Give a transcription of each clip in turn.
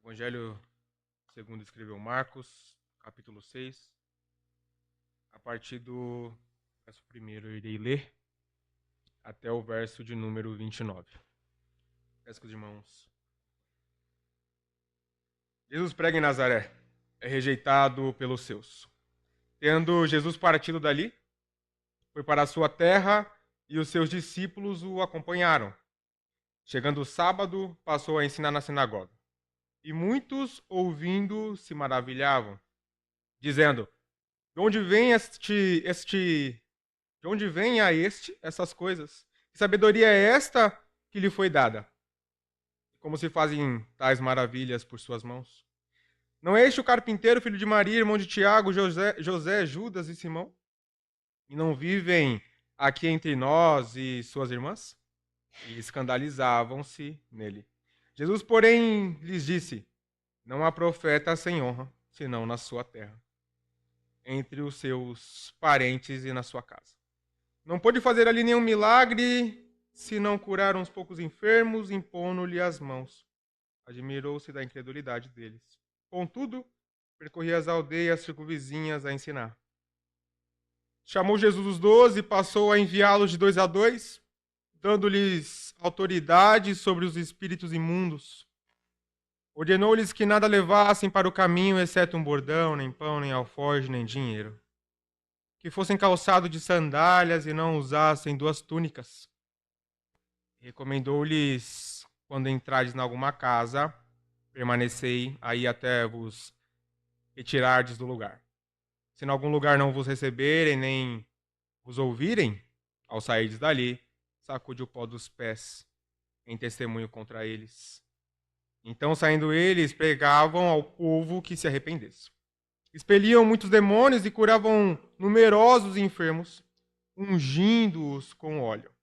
Evangelho segundo escreveu Marcos, capítulo 6, a partir do verso 1 eu irei ler até o verso de número 29. Peço que os irmãos. Jesus prega em Nazaré, é rejeitado pelos seus. Tendo Jesus partido dali, foi para a sua terra e os seus discípulos o acompanharam. Chegando o sábado, passou a ensinar na sinagoga. E muitos, ouvindo, se maravilhavam, dizendo: De onde vem de onde vem a este essas coisas? Que sabedoria é esta que lhe foi dada? Como se fazem tais maravilhas por suas mãos? Não é este o carpinteiro, filho de Maria, irmão de Tiago, José, Judas e Simão? E não vivem aqui entre nós e suas irmãs? E escandalizavam-se nele. Jesus, porém, lhes disse: Não há profeta sem honra, senão na sua terra, entre os seus parentes e na sua casa. Não pôde fazer ali nenhum milagre, se não curar uns poucos enfermos, impondo-lhe as mãos. Admirou-se da incredulidade deles. Contudo, percorria as aldeias circunvizinhas a ensinar. Chamou Jesus os 12 e passou a enviá-los de 2 a 2, dando-lhes autoridade sobre os espíritos imundos. Ordenou-lhes que nada levassem para o caminho, exceto um bordão, nem pão, nem alforje, nem dinheiro. Que fossem calçados de sandálias e não usassem 2 túnicas. Recomendou-lhes, quando entrardes em alguma casa, permanecei aí até vos retirardes do lugar. Se em algum lugar não vos receberem, nem vos ouvirem, ao sairdes dali, sacude o pó dos pés, em testemunho contra eles. Então, saindo eles, pregavam ao povo que se arrependesse. Expeliam muitos demônios e curavam numerosos enfermos, ungindo-os com óleo.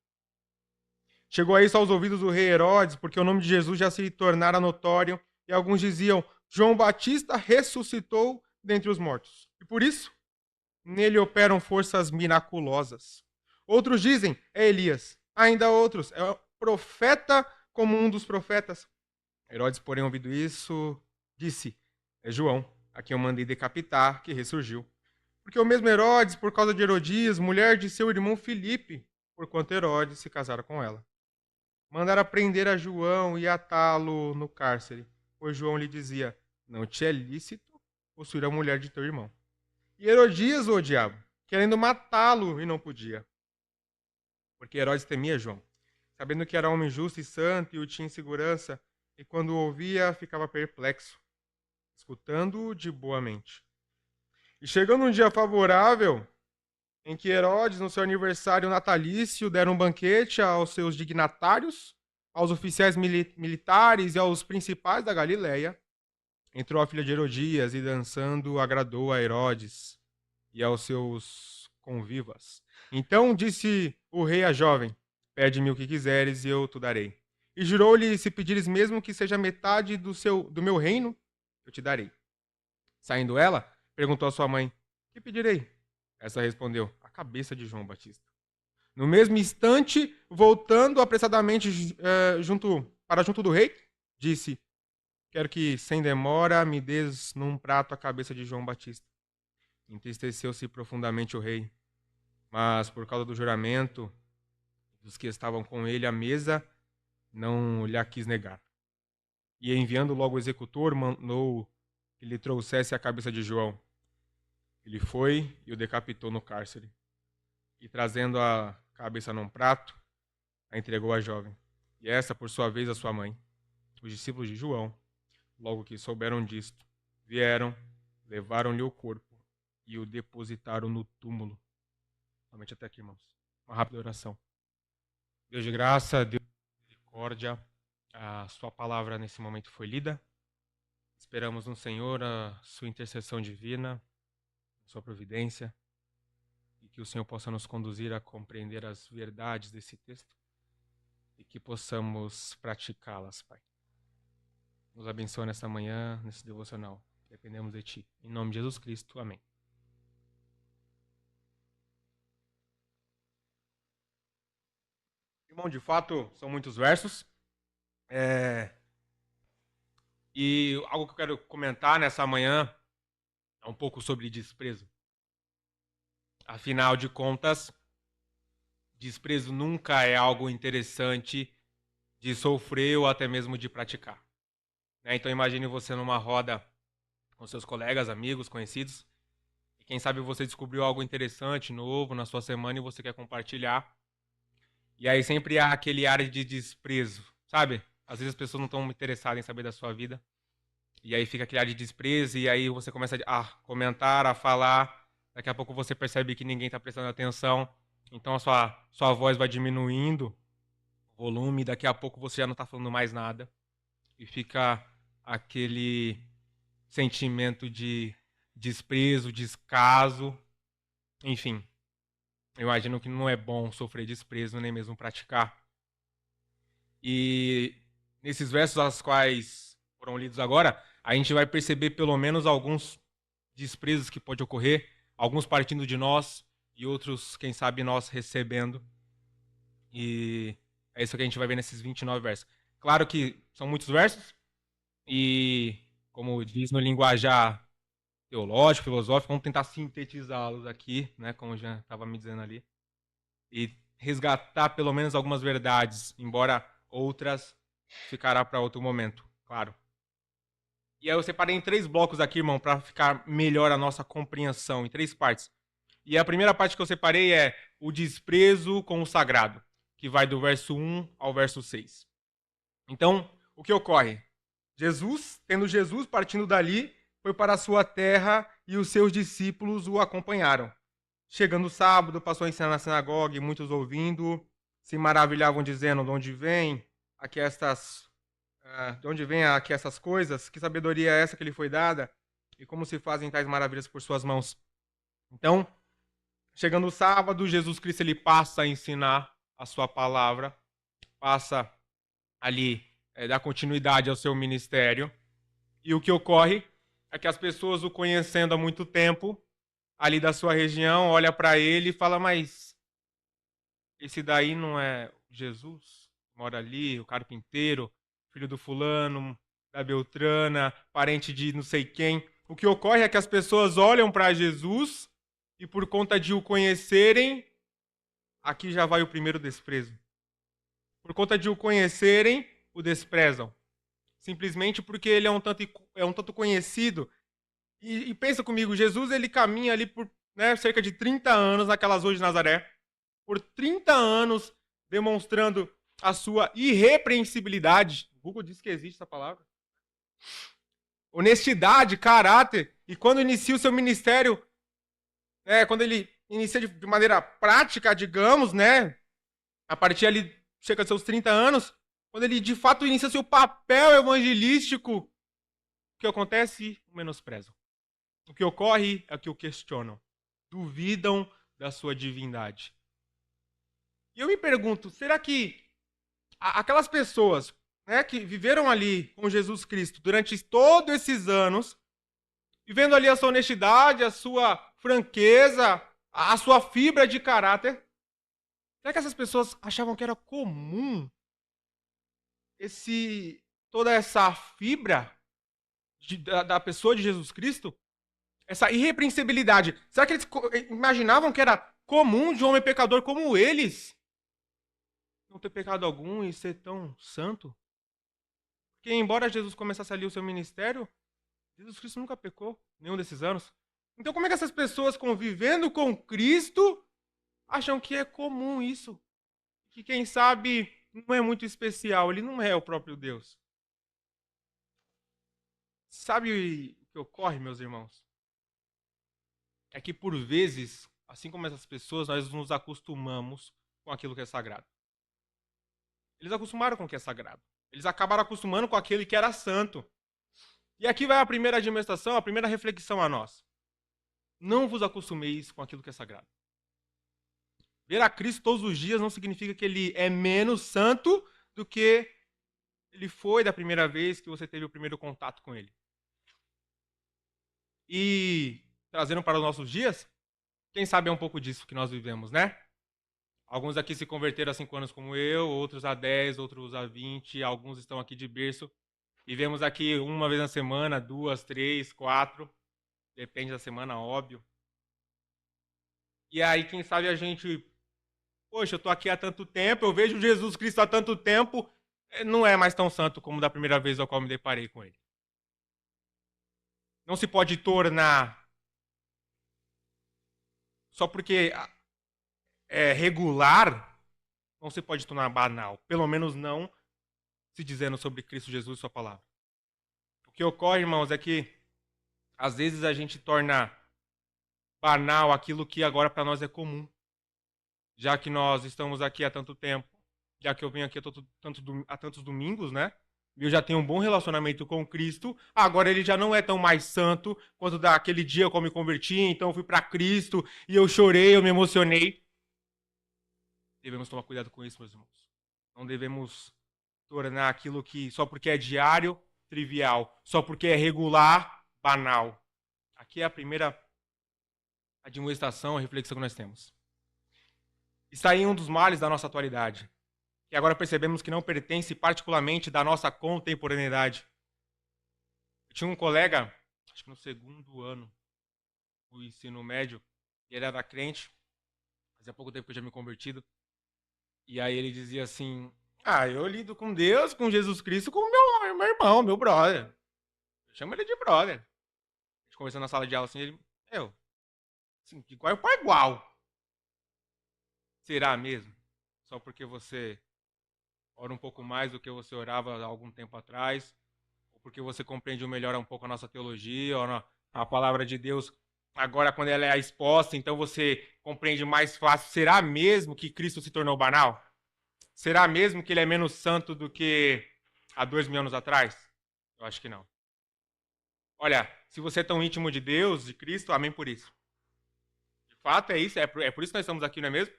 Chegou a isso aos ouvidos do rei Herodes, porque o nome de Jesus já se tornara notório, e alguns diziam: João Batista ressuscitou dentre os mortos. E por isso, nele operam forças miraculosas. Outros dizem: é Elias. Ainda outros: é o profeta como um dos profetas. Herodes, porém, ouvido isso, disse: é João, a quem eu mandei decapitar, que ressurgiu. Porque o mesmo Herodes, por causa de Herodias, mulher de seu irmão Filipe, porquanto Herodes se casara com ela, mandara prender a João e atá-lo no cárcere, pois João lhe dizia: não te é lícito possuir a mulher de teu irmão. E Herodias o odiava, querendo matá-lo, e não podia, porque Herodes temia João, sabendo que era homem justo e santo e o tinha em segurança, e quando o ouvia, ficava perplexo, escutando-o de boa mente. E chegando um dia favorável, em que Herodes, no seu aniversário natalício, dera um banquete aos seus dignatários, aos oficiais militares e aos principais da Galileia, entrou a filha de Herodias e, dançando, agradou a Herodes e aos seus convivas. Então disse o rei à jovem: pede-me o que quiseres e eu te darei. E jurou-lhe: se pedires mesmo que seja metade do meu reino, eu te darei. Saindo ela, perguntou à sua mãe: que pedirei? Essa respondeu: a cabeça de João Batista. No mesmo instante, voltando apressadamente para junto do rei, disse: quero que, sem demora, me des num prato a cabeça de João Batista. Entristeceu-se profundamente o rei, mas por causa do juramento dos que estavam com ele à mesa, não lhe quis negar. E enviando logo o executor, mandou que lhe trouxesse a cabeça de João. Ele foi e o decapitou no cárcere. E trazendo a cabeça num prato, a entregou à jovem. E essa, por sua vez, a sua mãe. Os discípulos de João, logo que souberam disto, vieram, levaram-lhe o corpo e o depositaram no túmulo. Somente até aqui, irmãos. Uma rápida oração. Deus de graça, Deus de misericórdia, a sua palavra nesse momento foi lida. Esperamos no Senhor a sua intercessão divina, a sua providência, e que o Senhor possa nos conduzir a compreender as verdades desse texto e que possamos praticá-las, Pai. Nos abençoe nessa manhã, nesse devocional. Dependemos de Ti. Em nome de Jesus Cristo. Amém. Irmão, de fato, são muitos versos. E algo que eu quero comentar nessa manhã é um pouco sobre desprezo. Afinal de contas, desprezo nunca é algo interessante de sofrer ou até mesmo de praticar. Então imagine você numa roda com seus colegas, amigos, conhecidos, e quem sabe você descobriu algo interessante, novo na sua semana e você quer compartilhar. E aí sempre há aquele ar de desprezo, sabe? Às vezes as pessoas não estão interessadas em saber da sua vida. E aí fica aquele ar de desprezo, e aí você começa a comentar, a falar. Daqui a pouco você percebe que ninguém está prestando atenção. Então a sua voz vai diminuindo o volume, daqui a pouco você já não está falando mais nada. E fica aquele sentimento de desprezo, descaso. Enfim, eu imagino que não é bom sofrer desprezo, nem mesmo praticar. E nesses versos aos quais foram lidos agora, a gente vai perceber pelo menos alguns desprezos que pode ocorrer, alguns partindo de nós e outros, quem sabe, nós recebendo. E é isso que a gente vai ver nesses 29 versos. Claro que são muitos versos e, como diz no linguajar teológico, filosófico, vamos tentar sintetizá-los aqui, né, como já estava me dizendo ali, e resgatar pelo menos algumas verdades, embora outras ficará para outro momento, claro. E aí eu separei em 3 blocos aqui, irmão, para ficar melhor a nossa compreensão, em 3 partes. E a primeira parte que eu separei é o desprezo com o sagrado, que vai do verso 1 ao verso 6. Então, o que ocorre? Tendo Jesus partindo dali, foi para a sua terra e os seus discípulos o acompanharam. Chegando o sábado, passou a ensinar na sinagoga e muitos ouvindo se maravilhavam dizendo: de onde vem aqui essas coisas? Que sabedoria é essa que lhe foi dada? E como se fazem tais maravilhas por suas mãos? Então, chegando o sábado, Jesus Cristo ele passa a ensinar a sua palavra, passa ali dar continuidade ao seu ministério. E o que ocorre é que as pessoas o conhecendo há muito tempo, ali da sua região, olha para ele e fala: mas esse daí não é Jesus? Mora ali, o carpinteiro, filho do fulano, da Beltrana, parente de não sei quem. O que ocorre é que as pessoas olham para Jesus e por conta de o conhecerem, aqui já vai o primeiro desprezo. Por conta de o conhecerem, o desprezam. Simplesmente porque ele é um tanto conhecido. E pensa comigo, Jesus ele caminha ali por cerca de 30 anos naquelas ruas de Nazaré. Por 30 anos demonstrando a sua irrepreensibilidade. O Google diz que existe essa palavra. Honestidade, caráter. E quando inicia o seu ministério, quando ele inicia de maneira prática, digamos, a partir ali, chega aos seus 30 anos, quando ele de fato inicia seu papel evangelístico, o que acontece? O menosprezam. O que ocorre é que o questionam. Duvidam da sua divindade. E eu me pergunto, será que aquelas pessoas que viveram ali com Jesus Cristo durante todos esses anos, vivendo ali a sua honestidade, a sua franqueza, a sua fibra de caráter, será que essas pessoas achavam que era comum toda essa fibra da pessoa de Jesus Cristo? Essa irrepreensibilidade. Será que eles imaginavam que era comum de um homem pecador como eles não ter pecado algum e ser tão santo? Porque embora Jesus começasse ali o seu ministério, Jesus Cristo nunca pecou nenhum desses anos. Então como é que essas pessoas convivendo com Cristo acham que é comum isso? Que quem sabe não é muito especial, ele não é o próprio Deus. Sabe o que ocorre, meus irmãos? É que por vezes, assim como essas pessoas, nós nos acostumamos com aquilo que é sagrado. Eles acostumaram com o que é sagrado. Eles acabaram acostumando com aquele que era santo. E aqui vai a primeira admoestação, a primeira reflexão a nós. Não vos acostumeis com aquilo que é sagrado. Ver a Cristo todos os dias não significa que ele é menos santo do que ele foi da primeira vez que você teve o primeiro contato com ele. E trazendo para os nossos dias, quem sabe é um pouco disso que nós vivemos, né? Alguns aqui se converteram há 5 anos como eu, outros há 10, outros há 20, alguns estão aqui de berço. Vivemos aqui uma vez na semana, 2, 3, 4, depende da semana, óbvio. E aí, quem sabe a gente, poxa, eu tô aqui há tanto tempo, eu vejo Jesus Cristo há tanto tempo, não é mais tão santo como da primeira vez ao qual me deparei com ele. Não se pode tornar, só porque é regular, não se pode tornar banal. Pelo menos não se dizendo sobre Cristo Jesus e sua palavra. O que ocorre, irmãos, é que às vezes a gente torna banal aquilo que agora para nós é comum. Já que nós estamos aqui há tanto tempo, já que eu venho aqui há tantos domingos, né? Eu já tenho um bom relacionamento com Cristo, agora ele já não é tão mais santo quanto daquele dia que eu me converti, então eu fui para Cristo e eu chorei, eu me emocionei. Devemos tomar cuidado com isso, meus irmãos. Não devemos tornar aquilo que só porque é diário, trivial, só porque é regular, banal. Aqui é a primeira admoestação, a reflexão que nós temos. Está aí um dos males da nossa atualidade, que agora percebemos que não pertence particularmente da nossa contemporaneidade. Eu tinha um colega, acho que no segundo ano do ensino médio, e ele era crente, fazia pouco tempo que eu já me convertido, e aí ele dizia assim, eu lido com Deus, com Jesus Cristo, com meu irmão, meu brother. Eu chamo ele de brother. A gente conversando na sala de aula assim, ele, assim, de igual para igual. Será mesmo? Só porque você ora um pouco mais do que você orava há algum tempo atrás, ou porque você compreende melhor um pouco a nossa teologia, ou a palavra de Deus, agora quando ela é exposta, então você compreende mais fácil. Será mesmo que Cristo se tornou banal? Será mesmo que ele é menos santo do que há 2000 anos atrás? Eu acho que não. Olha, se você é tão íntimo de Deus, de Cristo, amém por isso. De fato é isso, é por isso que nós estamos aqui, não é mesmo?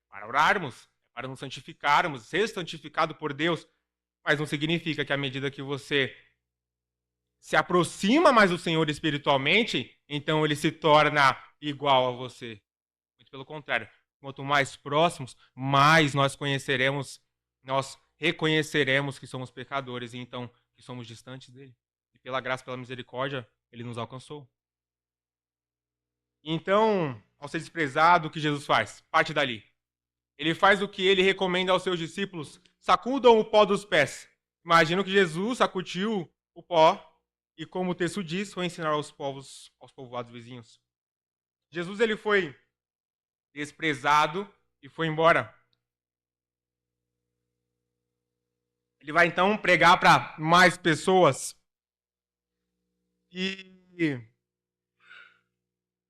Para orarmos, para nos santificarmos, ser santificado por Deus, mas não significa que à medida que você se aproxima mais do Senhor espiritualmente, então ele se torna igual a você. Muito pelo contrário. Quanto mais próximos, mais nós conheceremos, nós reconheceremos que somos pecadores e então que somos distantes dele. E pela graça, pela misericórdia, ele nos alcançou. Então, ao ser desprezado, o que Jesus faz? Parte dali. Ele faz o que ele recomenda aos seus discípulos: sacudam o pó dos pés. Imagino que Jesus sacudiu o pó e, como o texto diz, foi ensinar aos povoados vizinhos. Jesus ele foi desprezado e foi embora. Ele vai então pregar para mais pessoas. E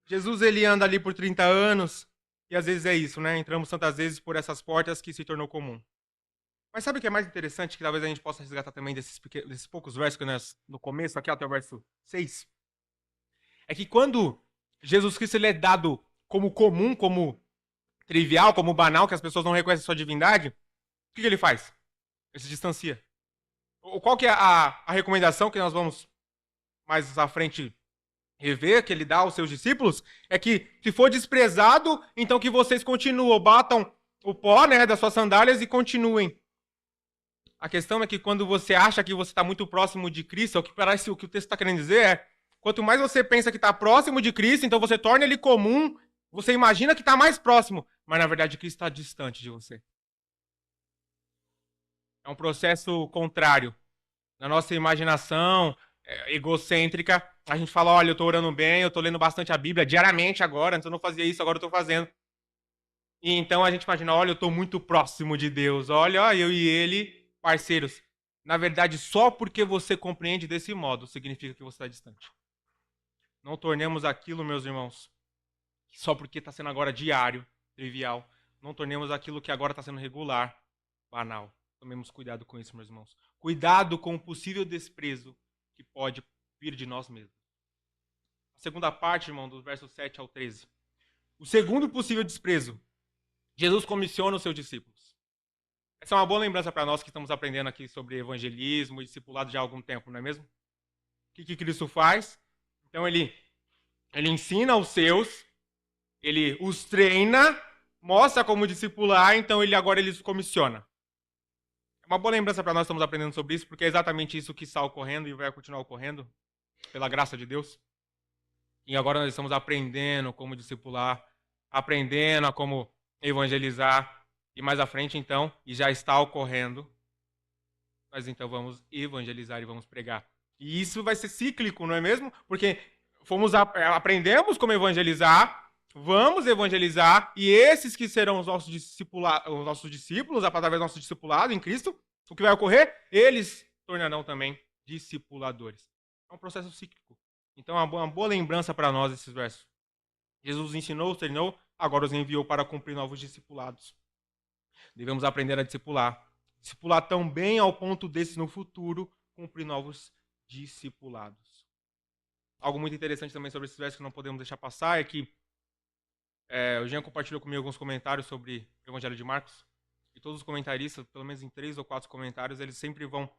Jesus ele anda ali por 30 anos e às vezes é isso, né? Entramos tantas vezes por essas portas que se tornou comum. Mas sabe o que é mais interessante, que talvez a gente possa resgatar também desses poucos versos que nós, no começo, aqui até o verso 6? É que quando Jesus Cristo ele é dado como comum, como trivial, como banal, que as pessoas não reconhecem sua divindade, o que ele faz? Ele se distancia. Qual que é a recomendação que nós vamos mais à frente rever, que ele dá aos seus discípulos? É que se for desprezado, então que vocês continuem, batam o pó, né, das suas sandálias e continuem. A questão é que quando você acha que você está muito próximo de Cristo, o que parece o que o texto está querendo dizer é, quanto mais você pensa que está próximo de Cristo, então você torna ele comum, você imagina que está mais próximo, mas na verdade Cristo está distante de você. É um processo contrário. Na nossa imaginação egocêntrica, a gente fala, olha, eu estou orando bem, eu estou lendo bastante a Bíblia diariamente agora, antes eu não fazia isso, agora eu estou fazendo. E então a gente imagina, olha, eu estou muito próximo de Deus, olha, eu e ele, parceiros. Na verdade, só porque você compreende desse modo, significa que você está distante. Não tornemos aquilo, meus irmãos, só porque está sendo agora diário, trivial. Não tornemos aquilo que agora está sendo regular, banal. Tomemos cuidado com isso, meus irmãos. Cuidado com o possível desprezo que pode vir de nós mesmos. A segunda parte, irmão, dos versos 7 ao 13. O segundo possível desprezo. Jesus comissiona os seus discípulos. Essa é uma boa lembrança para nós que estamos aprendendo aqui sobre evangelismo e discipulado já há algum tempo, não é mesmo? O que Cristo faz? Então ele ensina os seus, ele os treina, mostra como discipular, então agora ele os comissiona. uma boa lembrança para nós, estamos aprendendo sobre isso, porque é exatamente isso que está ocorrendo e vai continuar ocorrendo, pela graça de Deus. E agora nós estamos aprendendo como discipular, aprendendo a como evangelizar, e mais à frente, então, e já está ocorrendo, nós então vamos evangelizar e vamos pregar. E isso vai ser cíclico, não é mesmo? Porque aprendemos como evangelizar, vamos evangelizar, e esses que serão os nossos discípulos, através do nosso discipulado em Cristo, o que vai ocorrer? Eles tornarão também discipuladores. É um processo cíclico. Então, é uma boa lembrança para nós esses versos. Jesus ensinou, treinou, agora os enviou para cumprir novos discipulados. Devemos aprender a discipular. Discipular tão bem ao ponto desses no futuro cumprir novos discipulados. Algo muito interessante também sobre esses versos que não podemos deixar passar é que o Jean compartilhou comigo alguns comentários sobre o Evangelho de Marcos. E todos os comentaristas, pelo menos em 3 ou 4 comentários, eles sempre vão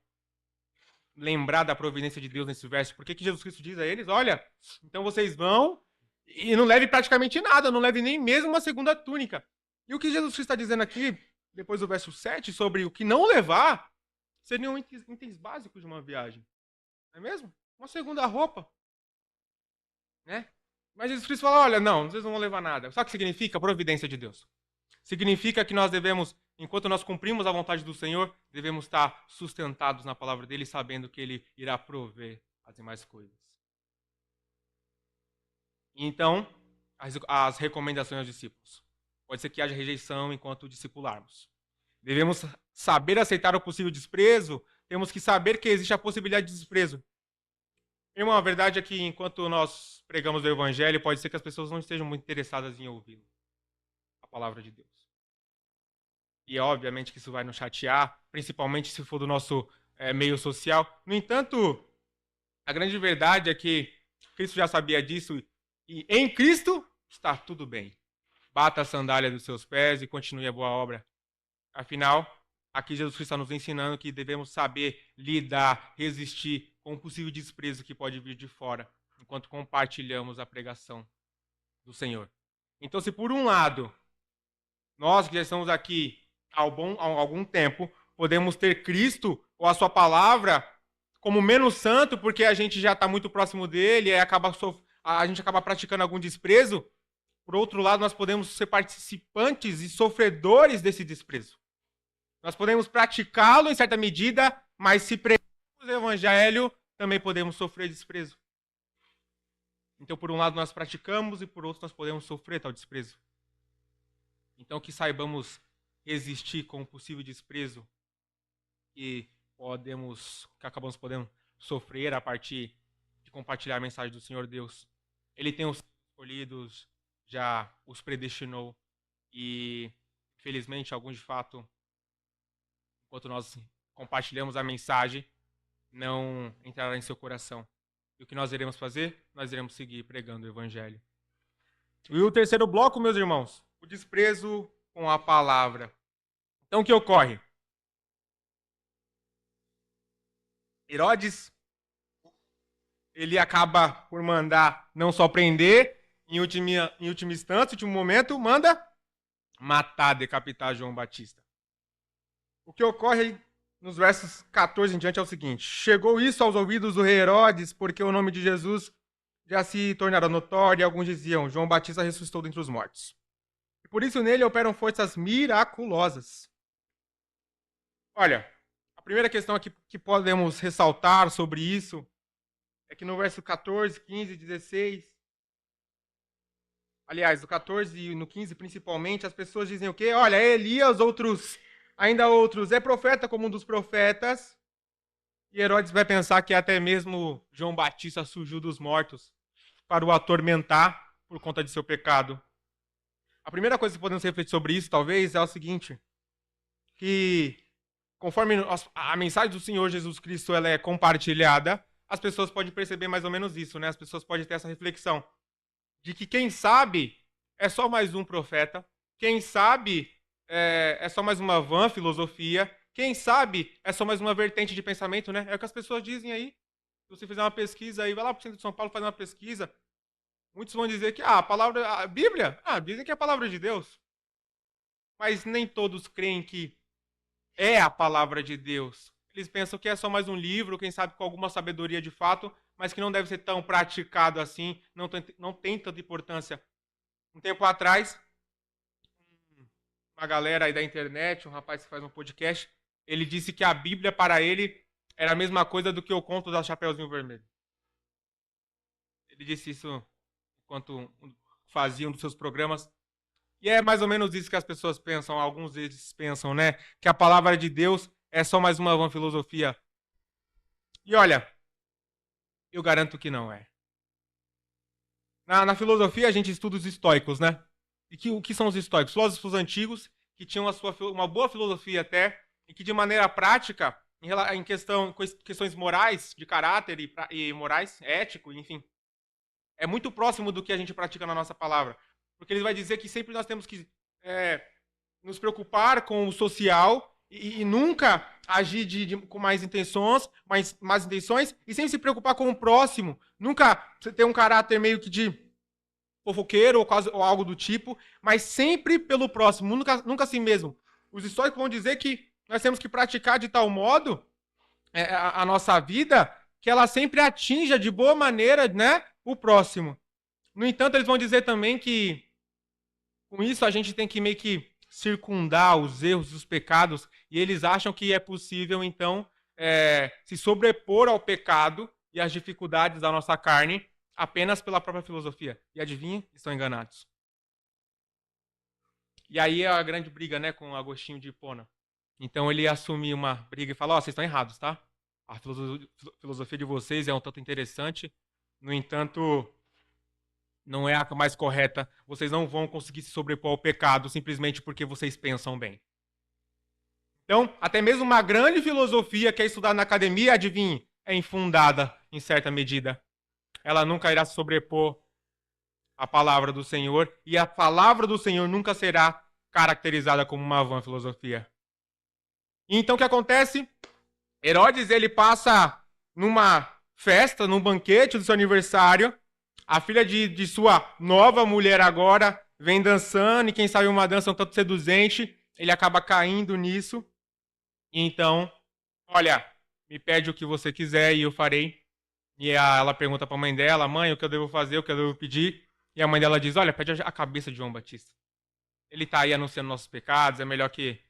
lembrar da providência de Deus nesse verso. Por que Jesus Cristo diz a eles, olha, então vocês vão e não leve praticamente nada, não leve nem mesmo uma segunda túnica. E o que Jesus Cristo está dizendo aqui, depois do verso 7, sobre o que não levar, seriam itens básicos de uma viagem. Não é mesmo? Uma segunda roupa. Né? Mas Jesus Cristo fala, olha, não, vocês não vão levar nada. Sabe o que significa? A providência de Deus. Significa que nós devemos, enquanto nós cumprimos a vontade do Senhor, devemos estar sustentados na palavra dele, sabendo que ele irá prover as demais coisas. Então, as recomendações aos discípulos. Pode ser que haja rejeição enquanto discipularmos. Devemos saber aceitar o possível desprezo, temos que saber que existe a possibilidade de desprezo. Irmão, a verdade é que enquanto nós pregamos o Evangelho, pode ser que as pessoas não estejam muito interessadas em ouvir a palavra de Deus. E obviamente que isso vai nos chatear, principalmente se for do nosso meio social. No entanto, a grande verdade é que Cristo já sabia disso e em Cristo está tudo bem. Bata a sandália dos seus pés e continue a boa obra. Afinal, aqui Jesus Cristo está nos ensinando que devemos saber lidar, resistir com o possível desprezo que pode vir de fora, enquanto compartilhamos a pregação do Senhor. Então, se por um lado, nós que já estamos aqui há algum tempo, podemos ter Cristo ou a sua palavra como menos santo, porque a gente já está muito próximo dele e a gente acaba praticando algum desprezo, por outro lado, nós podemos ser participantes e sofredores desse desprezo. Nós podemos praticá-lo em certa medida, mas se pregamos o evangelho, também podemos sofrer desprezo. Então, por um lado, nós praticamos e por outro, nós podemos sofrer tal desprezo. Então, que saibamos resistir com o possível desprezo que acabamos podendo sofrer a partir de compartilhar a mensagem do Senhor Deus. Ele tem os escolhidos, já os predestinou e, infelizmente, alguns de fato, enquanto nós compartilhamos a mensagem, não entrará em seu coração. E o que nós iremos fazer? Nós iremos seguir pregando o Evangelho. E o terceiro bloco, meus irmãos, o desprezo com a palavra. Então, o que ocorre? Herodes, ele acaba por mandar não só prender, em última instância, último momento, manda matar, decapitar João Batista. O que ocorre nos versos 14 em diante é o seguinte: chegou isso aos ouvidos do rei Herodes, porque o nome de Jesus já se tornara notório, e alguns diziam, João Batista ressuscitou dentre os mortos. E por isso nele operam forças miraculosas. Olha, a primeira questão aqui que podemos ressaltar sobre isso é que no verso 14, 15 e 16, aliás, no 14 e no 15 principalmente, as pessoas dizem o quê? Olha, é Elias, ainda outros, é profeta como um dos profetas. E Herodes vai pensar que até mesmo João Batista surgiu dos mortos para o atormentar por conta de seu pecado. A primeira coisa que podemos refletir sobre isso, talvez, é o seguinte, que conforme a mensagem do Senhor Jesus Cristo ela é compartilhada, as pessoas podem perceber mais ou menos isso, né? As pessoas podem ter essa reflexão de que quem sabe é só mais um profeta, quem sabe é só mais uma vã filosofia, quem sabe é só mais uma vertente de pensamento, né? É o que as pessoas dizem aí. Se você fizer uma pesquisa aí, vai lá para o centro de São Paulo fazer uma pesquisa, muitos vão dizer que a Bíblia, dizem que é a palavra de Deus. Mas nem todos creem que é a palavra de Deus. Eles pensam que é só mais um livro, quem sabe com alguma sabedoria de fato, mas que não deve ser tão praticado assim, não tem tanta importância. Um tempo atrás, uma galera aí da internet, um rapaz que faz um podcast, ele disse que a Bíblia para ele era a mesma coisa do que o conto da Chapeuzinho Vermelho. Ele disse isso enquanto fazia um dos seus programas. E é mais ou menos isso que as pessoas pensam, alguns deles pensam, né? Que a palavra de Deus é só mais uma vã filosofia. E olha, eu garanto que não é. Na filosofia a gente estuda os estoicos, né? O que são os estoicos? Filósofos antigos que tinham uma boa filosofia até, e que de maneira prática, em questões morais, de caráter e morais, ético, enfim, é muito próximo do que a gente pratica na nossa palavra. Porque ele vai dizer que sempre nós temos que nos preocupar com o social e nunca agir com mais intenções, e sempre se preocupar com o próximo. Nunca ter um caráter meio que de fofoqueiro ou algo do tipo, mas sempre pelo próximo, nunca assim mesmo. Os históricos vão dizer que nós temos que praticar de tal modo a nossa vida que ela sempre atinja de boa maneira, né, o próximo. No entanto, eles vão dizer também que com isso a gente tem que meio que circundar os erros, os pecados, e eles acham que é possível, então, se sobrepor ao pecado e às dificuldades da nossa carne apenas pela própria filosofia. E adivinha? Estão enganados. E aí é a grande briga, né, com Agostinho de Hipona. Então ele assume uma briga e fala, vocês estão errados, tá? A filosofia de vocês é um tanto interessante, no entanto, não é a mais correta. Vocês não vão conseguir se sobrepor ao pecado simplesmente porque vocês pensam bem. Então, até mesmo uma grande filosofia que é estudada na academia, adivinhe, é infundada em certa medida. Ela nunca irá se sobrepor à palavra do Senhor, e a palavra do Senhor nunca será caracterizada como uma vã filosofia. E então o que acontece? Herodes, ele passa numa festa, num banquete do seu aniversário. A filha de sua nova mulher agora vem dançando, e quem sabe uma dança um tanto seduzente, ele acaba caindo nisso. E então, olha, me pede o que você quiser e eu farei. E ela pergunta para a mãe dela, mãe, o que eu devo fazer, o que eu devo pedir? E a mãe dela diz, olha, pede a cabeça de João Batista. Ele está aí anunciando nossos pecados, é melhor que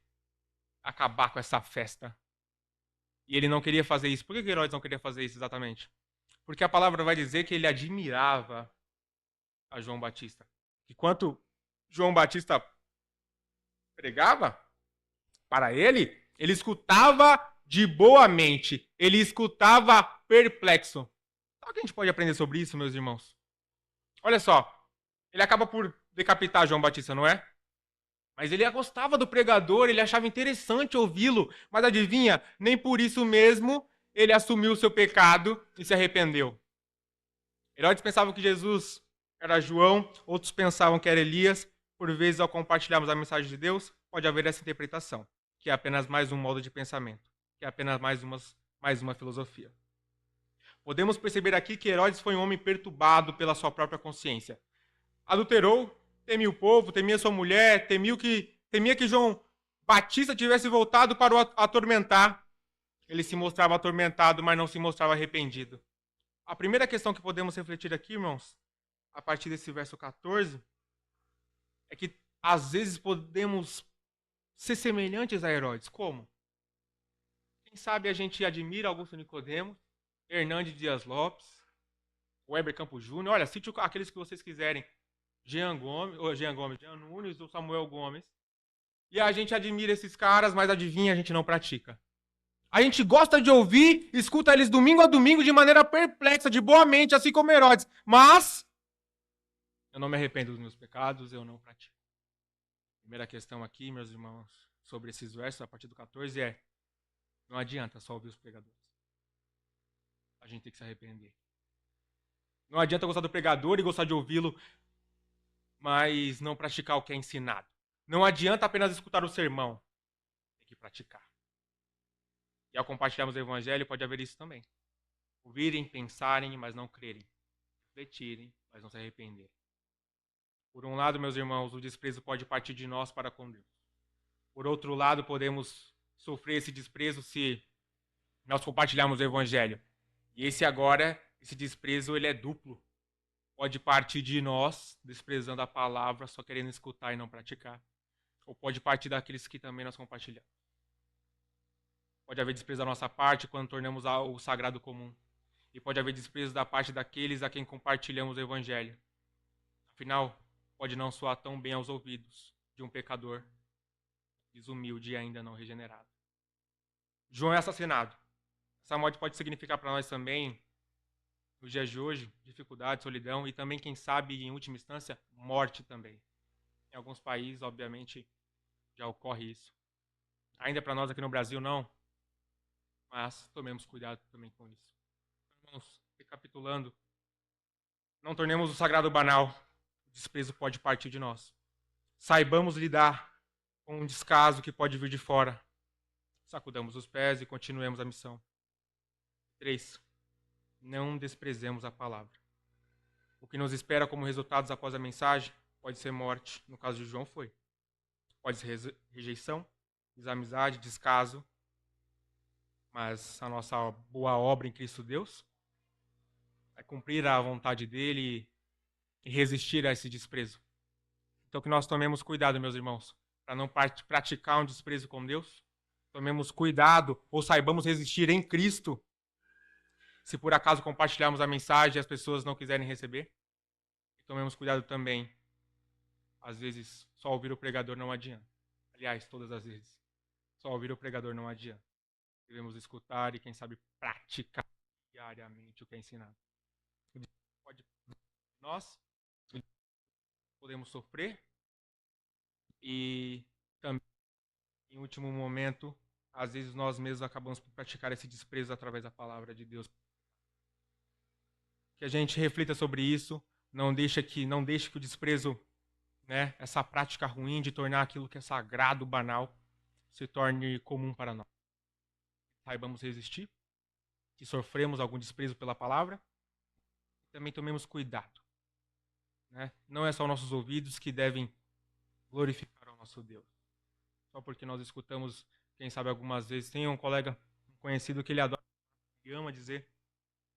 acabar com essa festa. E ele não queria fazer isso. Por que Herodes não queria fazer isso exatamente? Porque a palavra vai dizer que ele admirava a João Batista. Enquanto João Batista pregava para ele escutava de boa mente, ele escutava perplexo. Sabe o que a gente pode aprender sobre isso, meus irmãos? Olha só, ele acaba por decapitar João Batista, não é? Mas ele gostava do pregador, ele achava interessante ouvi-lo. Mas adivinha, nem por isso mesmo ele assumiu o seu pecado e se arrependeu. Herodes pensava que Jesus era João, outros pensavam que era Elias. Por vezes, ao compartilharmos a mensagem de Deus, pode haver essa interpretação, que é apenas mais um modo de pensamento, que é apenas mais uma filosofia. Podemos perceber aqui que Herodes foi um homem perturbado pela sua própria consciência. Adulterou, temia o povo, temia sua mulher, temia que João Batista tivesse voltado para o atormentar. Ele se mostrava atormentado, mas não se mostrava arrependido. A primeira questão que podemos refletir aqui, irmãos, a partir desse verso 14, é que às vezes podemos ser semelhantes a Herodes. Como? Quem sabe a gente admira Augusto Nicodemos, Hernandes Dias Lopes, Weber Campos Júnior, olha, cite aqueles que vocês quiserem, Jean Nunes ou Samuel Gomes. E a gente admira esses caras, mas adivinha, a gente não pratica. A gente gosta de ouvir, escuta eles domingo a domingo de maneira perplexa, de boa mente, assim como Herodes. Mas eu não me arrependo dos meus pecados, eu não pratico. Primeira questão aqui, meus irmãos, sobre esses versos, a partir do 14, não adianta só ouvir os pregadores. A gente tem que se arrepender. Não adianta gostar do pregador e gostar de ouvi-lo, mas não praticar o que é ensinado. Não adianta apenas escutar o sermão, tem que praticar. E ao compartilharmos o evangelho, pode haver isso também. Ouvirem, pensarem, mas não crerem. Refletirem, mas não se arrependerem. Por um lado, meus irmãos, o desprezo pode partir de nós para com Deus. Por outro lado, podemos sofrer esse desprezo se nós compartilharmos o evangelho. E esse desprezo, ele é duplo. Pode partir de nós, desprezando a palavra, só querendo escutar e não praticar. Ou pode partir daqueles que também nós compartilhamos. Pode haver desprezo da nossa parte quando tornamos o sagrado comum. E pode haver desprezo da parte daqueles a quem compartilhamos o evangelho. Afinal, pode não soar tão bem aos ouvidos de um pecador desumilde e ainda não regenerado. João é assassinado. Essa morte pode significar para nós também, nos dias de hoje, dificuldade, solidão e também, quem sabe, em última instância, morte também. Em alguns países, obviamente, já ocorre isso. Ainda para nós aqui no Brasil, não. Mas tomemos cuidado também com isso. Irmãos, recapitulando, não tornemos o sagrado banal. O desprezo pode partir de nós. Saibamos lidar com um descaso que pode vir de fora. Sacudamos os pés e continuemos a missão. 3. Não desprezemos a palavra. O que nos espera como resultados após a mensagem pode ser morte. No caso de João, foi. Pode ser rejeição, desamizade, descaso. Mas a nossa boa obra em Cristo Deus é cumprir a vontade dele e resistir a esse desprezo. Então que nós tomemos cuidado, meus irmãos, para não praticar um desprezo com Deus. Tomemos cuidado ou saibamos resistir em Cristo. Se por acaso compartilharmos a mensagem e as pessoas não quiserem receber. E tomemos cuidado também. Às vezes, só ouvir o pregador não adianta. Aliás, todas as vezes. Só ouvir o pregador não adianta. Devemos escutar e, quem sabe, praticar diariamente o que é ensinado. Nós podemos sofrer e também, em último momento, às vezes nós mesmos acabamos por praticar esse desprezo através da palavra de Deus. Que a gente reflita sobre isso, não deixe que o desprezo, né, essa prática ruim de tornar aquilo que é sagrado, banal, se torne comum para nós. Saibamos resistir, que sofremos algum desprezo pela palavra, e também tomemos cuidado. Né? Não é só nossos ouvidos que devem glorificar ao nosso Deus. Só porque nós escutamos, quem sabe algumas vezes, tem um colega conhecido que ele adora, ele ama dizer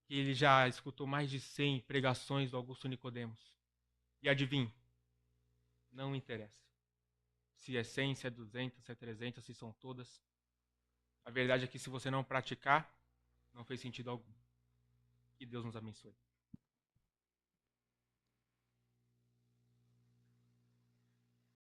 que ele já escutou mais de 100 pregações do Augusto Nicodemos. E adivinhe, não interessa. Se é 100, se é 200, se é 300, se são todas. A verdade é que se você não praticar, não fez sentido algum. Que Deus nos abençoe.